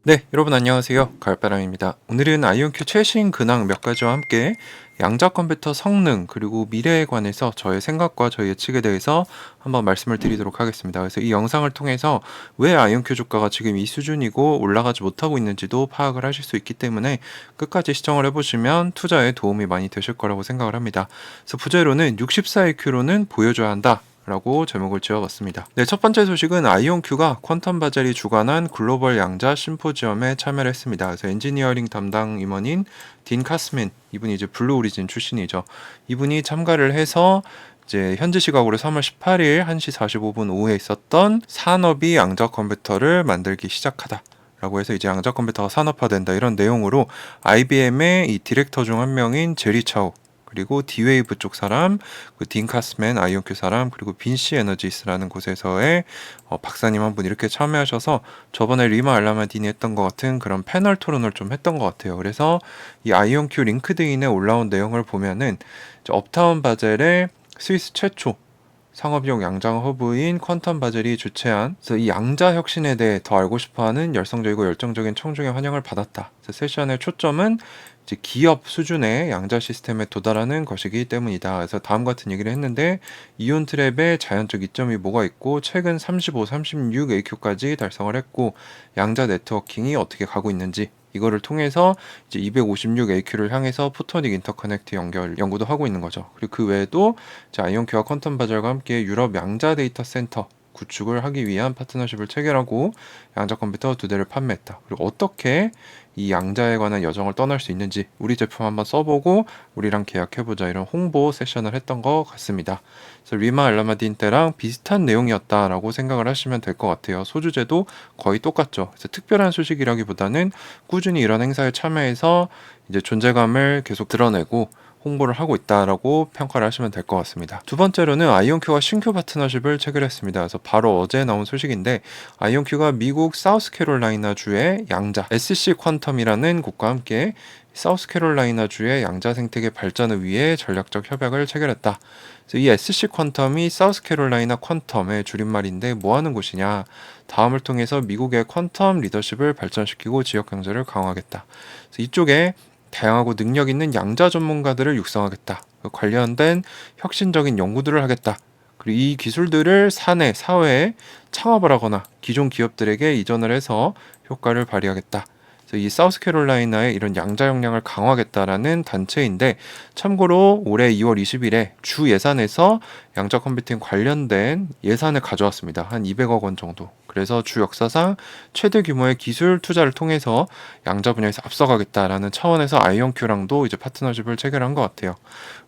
네, 여러분 안녕하세요. 가을바람입니다. 오늘은 아이온큐 최신 근황 몇 가지와 함께 양자 컴퓨터 성능 그리고 미래에 관해서 저의 생각과 저의 예측에 대해서 한번 말씀을 드리도록 하겠습니다. 그래서 이 영상을 통해서 왜 아이온큐 주가가 지금 이 수준이고 올라가지 못하고 있는지도 파악을 하실 수 있기 때문에 끝까지 시청을 해보시면 투자에 도움이 많이 되실 거라고 생각을 합니다. 그래서 부제로는 64EQ로는 보여줘야 한다. 라고 제목을 지어봤습니다. 네, 첫 번째 소식은 아이온큐가 퀀텀 바젤이 주관한 글로벌 양자 심포지엄에 참여를 했습니다. 그래서 엔지니어링 담당 임원인 딘 카스민, 이분이 이제 블루 오리진 출신이죠. 이분이 참가를 해서 이제 현지 시각으로 3월 18일 1시 45분 오후에 있었던 산업이 양자 컴퓨터를 만들기 시작하다. 라고 해서 이제 양자 컴퓨터가 산업화된다 이런 내용으로 IBM의 이 디렉터 중 한 명인 제리 차오, 그리고 디웨이브 쪽 사람, 그 딘 카스맨 아이온큐 사람, 그리고 빈시 에너지스라는 곳에서의 박사님 한 분 이렇게 참여하셔서 저번에 리마 알라마딘이 했던 것 같은 그런 패널 토론을 좀 했던 것 같아요. 그래서 이 아이온큐 링크드인에 올라온 내용을 보면은 업타운 바젤의 스위스 최초 상업용 양자 허브인 퀀텀 바젤이 주최한, 그래서 이 양자 혁신에 대해 더 알고 싶어하는 열성적이고 열정적인 청중의 환영을 받았다. 그래서 세션의 초점은 이제 기업 수준의 양자 시스템에 도달하는 것이기 때문이다. 그래서 다음 같은 얘기를 했는데, 이온 트랩의 자연적 이점이 뭐가 있고 최근 35, 36 AQ까지 달성을 했고 양자 네트워킹이 어떻게 가고 있는지, 이거를 통해서 이제 256 AQ를 향해서 포토닉 인터커넥트 연결 연구도 하고 있는 거죠. 그리고 그 외에도 아이온큐와 퀀텀 바젤과 함께 유럽 양자 데이터 센터 구축을 하기 위한 파트너십을 체결하고 양자 컴퓨터 2대를 판매했다. 그리고 어떻게 이 양자에 관한 여정을 떠날 수 있는지 우리 제품 한번 써보고 우리랑 계약해보자, 이런 홍보 세션을 했던 것 같습니다. 그래서 리마 알라마딘 때랑 비슷한 내용이었다라고 생각을 하시면 될 것 같아요. 소주제도 거의 똑같죠. 그래서 특별한 소식이라기보다는 꾸준히 이런 행사에 참여해서 이제 존재감을 계속 드러내고 홍보를 하고 있다라고 평가를 하시면 될 것 같습니다. 두 번째로는 아이온큐가 신규 파트너십을 체결했습니다. 그래서 바로 어제 나온 소식인데, 아이온큐가 미국 사우스캐롤라이나 주의 양자 SC 퀀텀이라는 곳과 함께 사우스캐롤라이나 주의 양자 생태계 발전을 위해 전략적 협약을 체결했다. 그래서 이 SC 퀀텀이 사우스캐롤라이나 퀀텀의 줄임말인데 뭐 하는 곳이냐? 다음을 통해서 미국의 퀀텀 리더십을 발전시키고 지역 경제를 강화하겠다. 그래서 이쪽에 다양하고 능력 있는 양자 전문가들을 육성하겠다. 관련된 혁신적인 연구들을 하겠다. 그리고 이 기술들을 사내, 사회에 창업을 하거나 기존 기업들에게 이전을 해서 효과를 발휘하겠다. 그래서 이 사우스캐롤라이나의 이런 양자 역량을 강화하겠다라는 단체인데, 참고로 올해 2월 20일에 주 예산에서 양자 컴퓨팅 관련된 예산을 가져왔습니다. 한 200억 원 정도. 그래서 주 역사상 최대 규모의 기술 투자를 통해서 양자 분야에서 앞서가겠다라는 차원에서 아이온큐랑도 이제 파트너십을 체결한 것 같아요.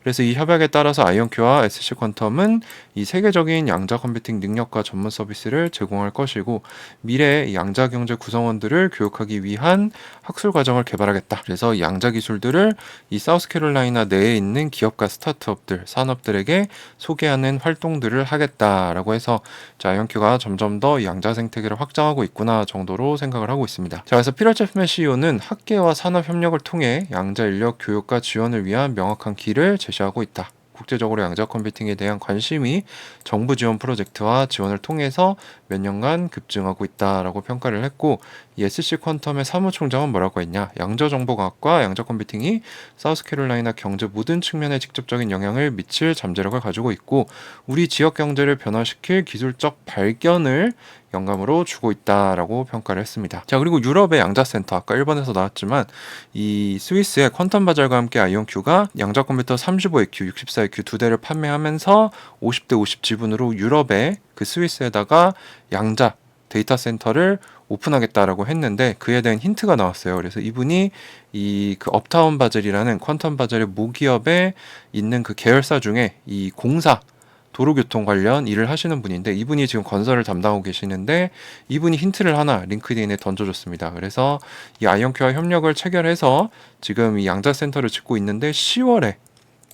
그래서 이 협약에 따라서 아이온큐와 SC 퀀텀은 이 세계적인 양자 컴퓨팅 능력과 전문 서비스를 제공할 것이고, 미래의 양자 경제 구성원들을 교육하기 위한 학술 과정을 개발하겠다. 그래서 이 양자 기술들을 이 사우스캐롤라이나 내에 있는 기업과 스타트업들, 산업들에게 소개하는 활동들을 하겠다라고 해서 아이온큐가 점점 더 양자 생태계를 확장하고 있구나 정도로 생각을 하고 있습니다. 자, 그래서 피럴 제프맨 CEO는 학계와 산업 협력을 통해 양자 인력 교육과 지원을 위한 명확한 길을 제시하고 있다. 국제적으로 양자 컴퓨팅에 대한 관심이 정부 지원 프로젝트와 지원을 통해서 몇 년간 급증하고 있다라고 평가를 했고, 이 SC 퀀텀의 사무총장은 뭐라고 했냐? 양자 정보과학과 양자 컴퓨팅이 사우스캐롤라이나 경제 모든 측면에 직접적인 영향을 미칠 잠재력을 가지고 있고, 우리 지역 경제를 변화시킬 기술적 발견을 영감으로 주고 있다라고 평가를 했습니다. 자, 그리고 유럽의 양자센터, 아까 일본에서 나왔지만 이 스위스의 퀀텀 바젤과 함께 아이온큐가 양자 컴퓨터 35EQ, 64EQ 2대를 판매하면서 50대 50 지분으로 유럽의 그 스위스에다가 양자 데이터 센터를 오픈하겠다라고 했는데, 그에 대한 힌트가 나왔어요. 그래서 이분이 이 그 업타운 바젤이라는 퀀텀 바젤의 모기업에 있는 그 계열사 중에 이 공사 도로교통 관련 일을 하시는 분인데, 이분이 지금 건설을 담당하고 계시는데 이분이 힌트를 하나 링크드인에 던져줬습니다. 그래서 이 아이온큐와 협력을 체결해서 지금 이 양자센터를 짓고 있는데 10월에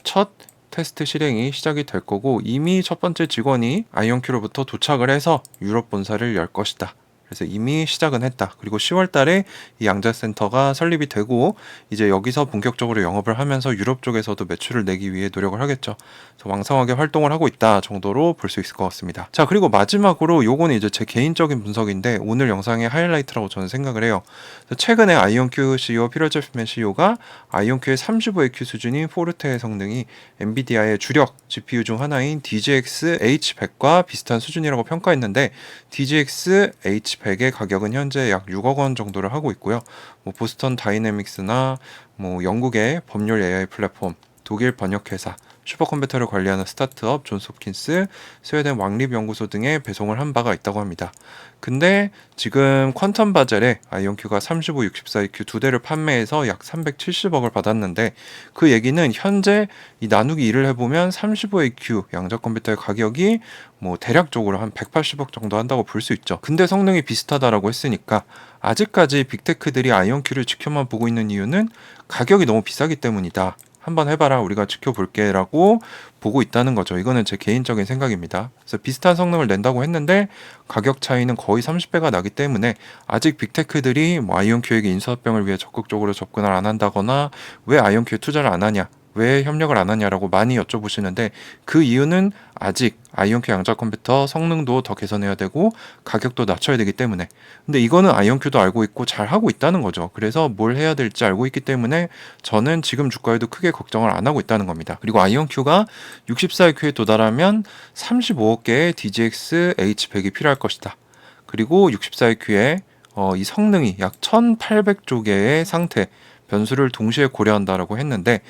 첫 테스트 실행이 시작이 될 거고, 이미 첫 번째 직원이 아이온큐로부터 도착을 해서 유럽 본사를 열 것이다. 그래서 이미 시작은 했다. 그리고 10월 달에 이 양자센터가 설립이 되고 이제 여기서 본격적으로 영업을 하면서 유럽 쪽에서도 매출을 내기 위해 노력을 하겠죠. 그래서 왕성하게 활동을 하고 있다 정도로 볼 수 있을 것 같습니다. 자, 그리고 마지막으로 요거는 이제 제 개인적인 분석인데 오늘 영상의 하이라이트라고 저는 생각을 해요. 최근에 아이온큐 CEO 피터 제프맨 CEO가 아이온큐의 35AQ 수준인 포르테의 성능이 엔비디아의 주력 GPU 중 하나인 DGX H100과 비슷한 수준이라고 평가했는데 DGX H100의 가격은 현재 약 6억 원 정도를 하고 있고요. 뭐 보스턴 다이내믹스나 뭐 영국의 법률 AI 플랫폼, 독일 번역회사, 슈퍼컴퓨터를 관리하는 스타트업 존스홉킨스, 스웨덴 왕립연구소 등에 배송을 한 바가 있다고 합니다. 근데 지금 퀀텀 바젤에 아이온큐가 35, 64EQ 두 대를 판매해서 약 370억을 받았는데 그 얘기는 현재 이 나누기 2를 해보면 35EQ 양자 컴퓨터의 가격이 뭐 대략적으로 한 180억 정도 한다고 볼 수 있죠. 근데 성능이 비슷하다라고 했으니까 아직까지 빅테크들이 아이온큐를 지켜만 보고 있는 이유는 가격이 너무 비싸기 때문이다. 한번 해봐라 우리가 지켜볼게 라고 보고 있다는 거죠. 이거는 제 개인적인 생각입니다. 그래서 비슷한 성능을 낸다고 했는데 가격 차이는 거의 30배가 나기 때문에 아직 빅테크들이 뭐 아이온큐에게 인수합병을 위해 적극적으로 접근을 안 한다거나 왜 아이온큐에 투자를 안 하냐 왜 협력을 안 하냐라고 많이 여쭤보시는데 그 이유는 아직 아이온큐 양자 컴퓨터 성능도 더 개선해야 되고 가격도 낮춰야 되기 때문에 근데 이거는 아이온큐도 알고 있고 잘 하고 있다는 거죠. 그래서 뭘 해야 될지 알고 있기 때문에 저는 지금 주가에도 크게 걱정을 안 하고 있다는 겁니다. 그리고 아이온큐가 64EQ에 도달하면 35억 개의 DGX H100이 필요할 것이다. 그리고 64EQ에 이 성능이 약 1800조 개의 상태 변수를 동시에 고려한다라고 했는데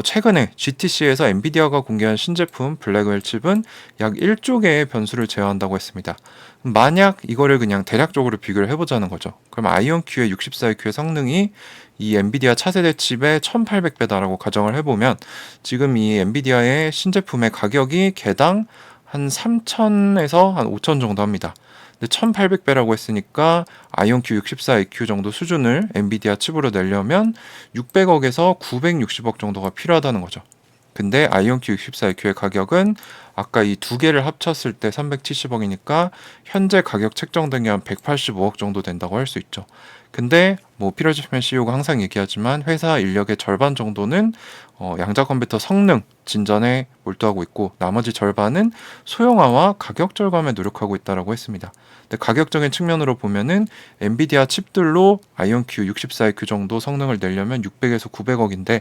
최근에 GTC에서 엔비디아가 공개한 신제품 블랙웰 칩은 약 1조 개의 변수를 제어한다고 했습니다. 만약 이거를 그냥 대략적으로 비교를 해보자는 거죠. 그럼 아이온큐의 64EQ의 성능이 이 엔비디아 차세대 칩의 1800배다라고 가정을 해보면 지금 이 엔비디아의 신제품의 가격이 개당 한 3000에서 한 5000 정도 합니다. 근데 1800배라고 했으니까 아이온큐 64EQ 정도 수준을 엔비디아 칩으로 내려면 600억에서 960억 정도가 필요하다는 거죠. 근데 아이온큐 64EQ의 가격은 아까 이 두 개를 합쳤을 때 370억이니까 현재 가격 책정된 게 한 185억 정도 된다고 할 수 있죠. 근데 뭐 피터 제프맨 CEO가 항상 얘기하지만 회사 인력의 절반 정도는 양자 컴퓨터 성능 진전에 몰두하고 있고 나머지 절반은 소형화와 가격 절감에 노력하고 있다라고 했습니다. 근데 가격적인 측면으로 보면은 엔비디아 칩들로 아이온큐 64EQ 정도 성능을 내려면 600에서 900억인데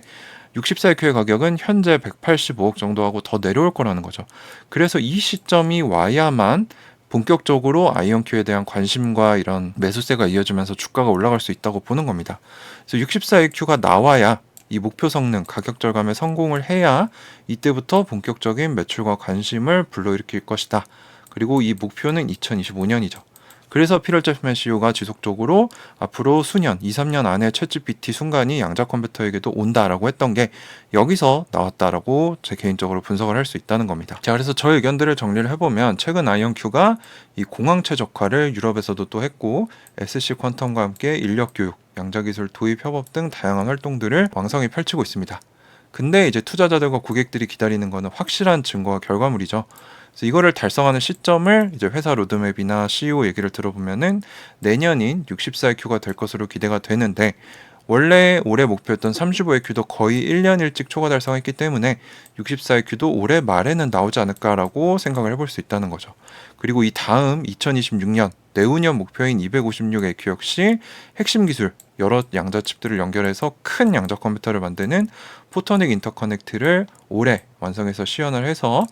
64EQ의 가격은 현재 185억 정도 하고 더 내려올 거라는 거죠. 그래서 이 시점이 와야만 본격적으로 아이온큐에 대한 관심과 이런 매수세가 이어지면서 주가가 올라갈 수 있다고 보는 겁니다. 그래서 64EQ가 나와야 이 목표 성능, 가격 절감에 성공을 해야 이때부터 본격적인 매출과 관심을 불러일으킬 것이다. 그리고 이 목표는 2025년이죠. 그래서 피터 제프맨 CEO가 지속적으로 앞으로 수년, 2, 3년 안에 챗GPT 순간이 양자 컴퓨터에게도 온다라고 했던 게 여기서 나왔다라고 제 개인적으로 분석을 할 수 있다는 겁니다. 자, 그래서 저의 의견들을 정리를 해보면 최근 아이온큐가 이 공항 최적화를 유럽에서도 또 했고 SC 퀀텀과 함께 인력 교육, 양자 기술 도입 협업 등 다양한 활동들을 왕성히 펼치고 있습니다. 근데 이제 투자자들과 고객들이 기다리는 거는 확실한 증거와 결과물이죠. 그래서 이거를 달성하는 시점을 이제 회사 로드맵이나 CEO 얘기를 들어보면은 내년인 64EQ가 될 것으로 기대가 되는데 원래 올해 목표였던 35EQ도 거의 1년 일찍 초과 달성했기 때문에 64EQ도 올해 말에는 나오지 않을까라고 생각을 해볼 수 있다는 거죠. 그리고 이 다음 2026년 내후년 목표인 256EQ 역시 핵심 기술 여러 양자 칩들을 연결해서 큰 양자 컴퓨터를 만드는 포토닉 인터커넥트를 올해 완성해서 시연을 해서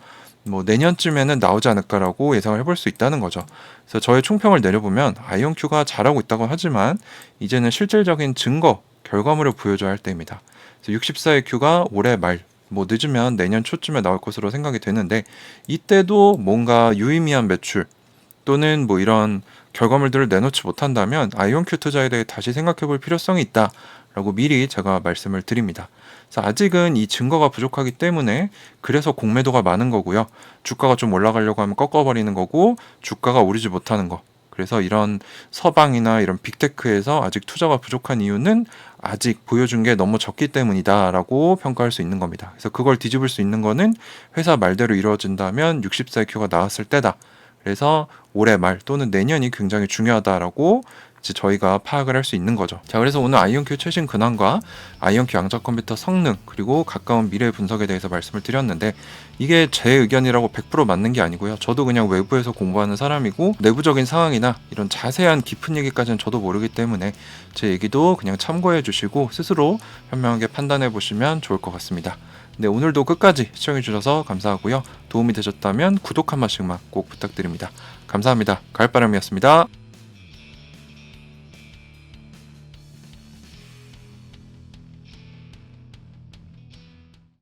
뭐 내년쯤에는 나오지 않을까라고 예상을 해볼 수 있다는 거죠. 그래서 저의 총평을 내려보면 아이온큐가 잘하고 있다고 하지만 이제는 실질적인 증거, 결과물을 보여줘야 할 때입니다. 그래서 64EQ가 올해 말, 뭐 늦으면 내년 초쯤에 나올 것으로 생각이 되는데 이때도 뭔가 유의미한 매출 또는 뭐 이런 결과물들을 내놓지 못한다면 아이온큐 투자에 대해 다시 생각해 볼 필요성이 있다라고 미리 제가 말씀을 드립니다. 그래서 아직은 이 증거가 부족하기 때문에 그래서 공매도가 많은 거고요. 주가가 좀 올라가려고 하면 꺾어버리는 거고 주가가 오르지 못하는 거. 그래서 이런 서방이나 이런 빅테크에서 아직 투자가 부족한 이유는 아직 보여준 게 너무 적기 때문이다라고 평가할 수 있는 겁니다. 그래서 그걸 뒤집을 수 있는 거는 회사 말대로 이루어진다면 64EQ가 나왔을 때다. 그래서 올해 말 또는 내년이 굉장히 중요하다라고 이제 저희가 파악을 할 수 있는 거죠. 자, 그래서 오늘 아이온큐 최신 근황과 아이온큐 양자 컴퓨터 성능 그리고 가까운 미래 분석에 대해서 말씀을 드렸는데, 이게 제 의견이라고 100% 맞는 게 아니고요. 저도 그냥 외부에서 공부하는 사람이고 내부적인 상황이나 이런 자세한 깊은 얘기까지는 저도 모르기 때문에 제 얘기도 그냥 참고해 주시고 스스로 현명하게 판단해 보시면 좋을 것 같습니다. 네, 오늘도 끝까지 시청해 주셔서 감사하고요. 도움이 되셨다면 구독 한 번씩만 꼭 부탁드립니다. 감사합니다. 가을바람이었습니다.